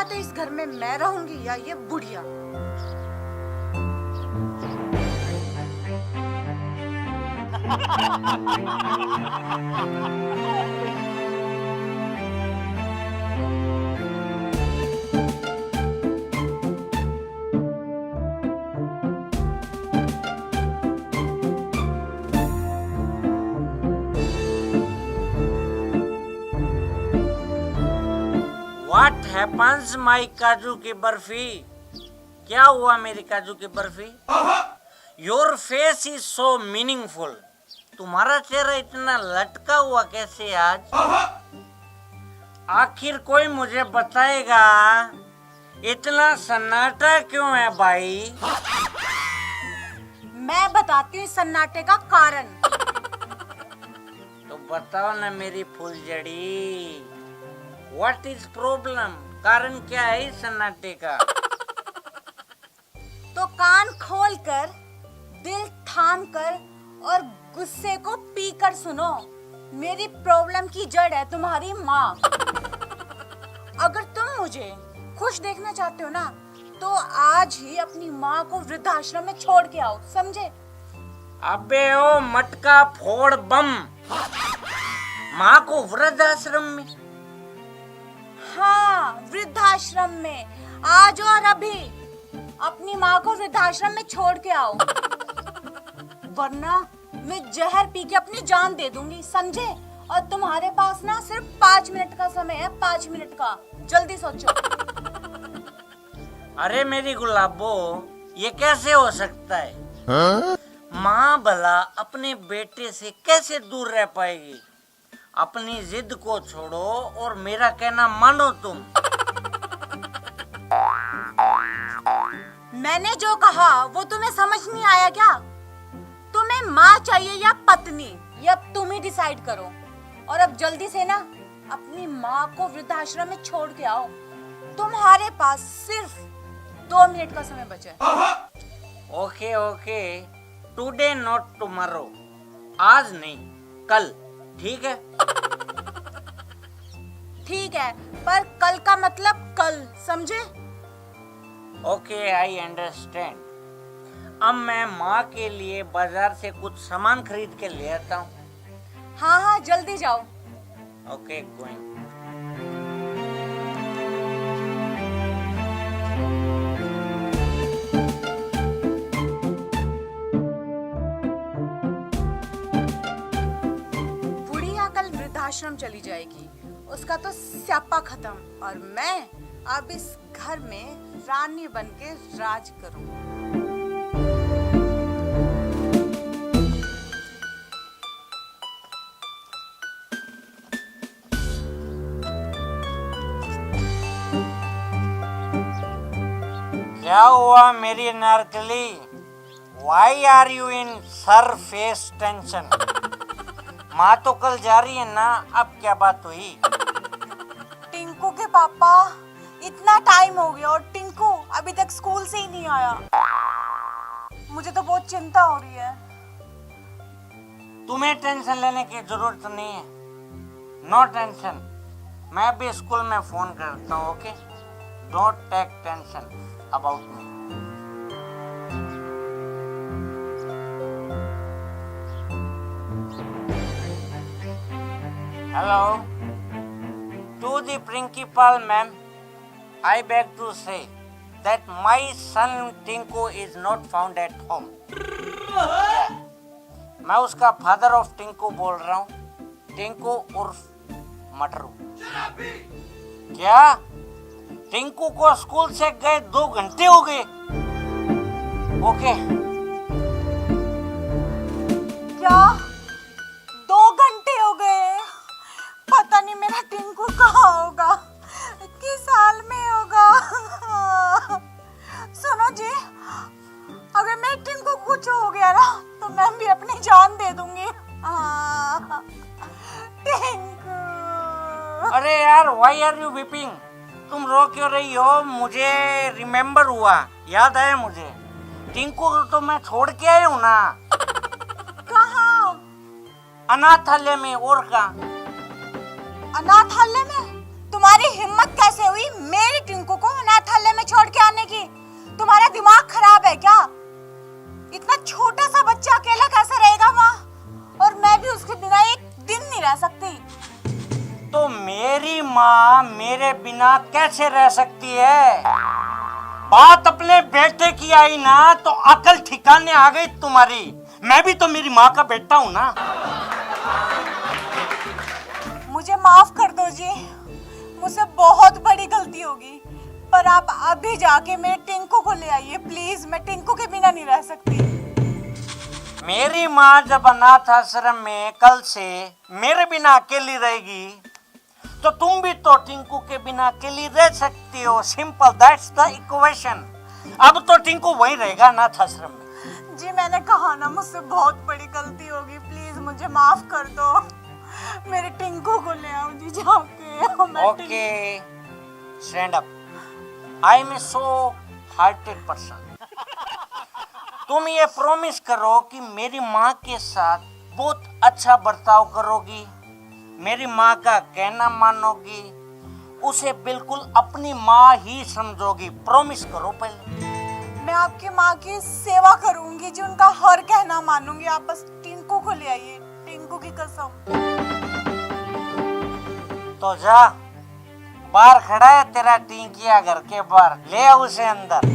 तो इस घर में मैं रहूंगी या ये बुढ़िया। What happens my काजू की बर्फी? क्या हुआ मेरी काजू की barfi? Your face is so meaningful. तुम्हारा चेहरा इतना लटका हुआ कैसे आज? आखिर कोई मुझे बताएगा इतना सन्नाटा क्यों है भाई? मैं बताती हूँ सन्नाटे का कारण। तो बताओ ना मेरी फुलझड़ी, व्हाट इज प्रॉब्लम? कारण क्या है इस सन्नाटे का? तो कान खोल कर, दिल थाम कर और गुस्से को पी कर सुनो। मेरी प्रॉब्लम की जड़ है तुम्हारी माँ। अगर तुम मुझे खुश देखना चाहते हो ना, तो आज ही अपनी माँ को वृद्धाश्रम में छोड़ के आओ, समझे? अबे ओ मटका फोड़ बम, माँ को वृद्धाश्रम में? हाँ, वृद्धाश्रम में आज और अभी अपनी माँ को वृद्धाश्रम में छोड़ के आओ, वरना मैं जहर पी के अपनी जान दे दूंगी, समझे? और तुम्हारे पास ना सिर्फ 5 मिनट का समय है, 5 मिनट का, जल्दी सोचो। अरे मेरी गुलाबो, ये कैसे हो सकता है? माँ भला अपने बेटे से कैसे दूर रह पाएगी? अपनी जिद को छोड़ो और मेरा कहना मानो तुम। मैंने जो कहा वो तुम्हें समझ नहीं आया क्या? तुम्हें माँ चाहिए या पत्नी, ये अब तुम ही डिसाइड करो। और अब जल्दी से ना अपनी माँ को वृद्धाश्रम में छोड़ के आओ। तुम्हारे पास सिर्फ 2 मिनट का समय बचा है। Okay okay, today not tomorrow, आज नहीं कल, ठीक है? ठीक है, पर कल का मतलब कल, समझे? Okay I understand. अब मैं माँ के लिए बाजार से कुछ सामान खरीद के ले आता हूँ। हाँ हाँ, जल्दी जाओ। Okay going. बुढ़िया कल वृद्धाश्रम चली जाएगी, उसका तो स्यापा खत्म, और मैं अब इस घर में रानी बन के राज करूं। क्या हुआ मेरी Narkali? Why are you in surface tension? माँ तो कल जा रही है ना, अब क्या बात हुई? टिंकू के पापा, इतना टाइम हो गया और टिंकू अभी तक स्कूल से ही नहीं आया। मुझे तो बहुत चिंता हो रही है। तुम्हें टेंशन लेने की जरूरत नहीं है, नो टेंशन। मैं भी स्कूल में फोन करता हूँ, okay? Don't take tension about me. Hello, to the principal ma'am, I beg to say that my son Tinku is not found at home. Yeah. मैं उसका फादर ऑफ टिंकू बोल रहा हूँ, टिंकू उर्फ मटरू। क्या? टिंकू को स्कूल से गए 2 घंटे हो गए? ओके। क्या 2 घंटे हो गए? पता नहीं मेरा टिंकू कहाँ होगा, किस हाल में होगा। सुनो जी, अगर मेरे टिंकू को कुछ हो गया ना, तो मैं भी अपनी जान दे दूंगी। टिंकू। अरे यार, व्हाई आर यू वीपिंग? तुम रो क्यों रही हो? मुझे रिमेम्बर हुआ, याद आया मुझे। टिंकू को तो मैं छोड़ के आया हूँ ना। कहाँ? अनाथालय में, और कहाँ? अनाथालय में? तुम्हारी हिम्मत कैसे हुई मेरी टिंकू को बिना कैसे रह सकती है? बात अपने बेटे की आई ना तो अकल ठिकाने आ गई तुम्हारी। मैं भी तो मेरी माँ का बेटा हूँ ना। मुझे माफ कर दो जी, मुझसे बहुत बड़ी गलती होगी, पर आप अभी जाके मेरे टिंकू को ले आइए प्लीज। मैं टिंकू के बिना नहीं रह सकती। मेरी माँ जब अनाथ आश्रम में कल से मेरे बिना अकेली रहेगी तो तुम भी तो टिंकू के बिना अकेली रह सकती हो। Simple, that's the equation. अब तो टिंकू वहीं रहेगा अनाथ आश्रम में। जी मैंने कहा ना, मुझसे बहुत बड़ी गलती होगी, प्लीज मुझे माफ कर दो। मेरे टिंकू को ले आओ जी जाके। Okay, stand up. I am so hearted person. तुम ये प्रॉमिस करो कि मेरी माँ के साथ बहुत अच्छा बर्ताव करोगी, मेरी माँ का कहना मानोगी, उसे बिल्कुल अपनी माँ ही समझोगी। प्रॉमिस करो पहले। मैं आपकी माँ की सेवा करूंगी जी, उनका हर कहना मानूंगी। आप बस टिंकू को ले आइए, टिंकू की कसम। तो जा, बाहर खड़ा है तेरा टिंकिया घर के बाहर, ले आ उसे अंदर।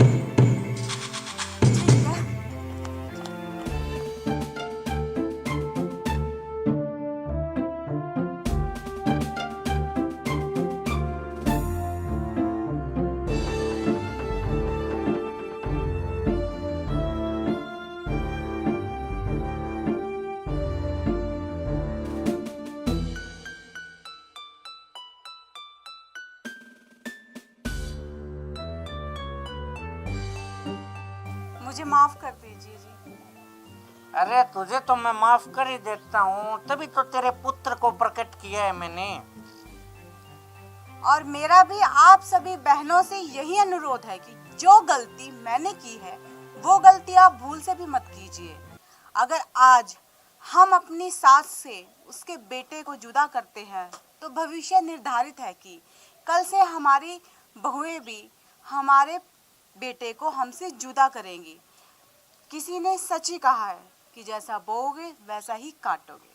मुझे माफ कर दीजिए जी। अरे तुझे तो मैं माफ कर ही देता हूँ, तभी तो तेरे पुत्र को प्रकट किया है मैंने। और मेरा भी आप सभी बहनों से यही अनुरोध है कि जो गलती मैंने की है वो गलती आप भूल से भी मत कीजिए। अगर आज हम अपनी सास से उसके बेटे को जुदा करते हैं तो भविष्य निर्धारित है कि कल से हमारी बहुएं भी हमारे बेटे को हमसे जुदा करेंगी। किसी ने सच ही कहा है कि जैसा बोओगे वैसा ही काटोगे।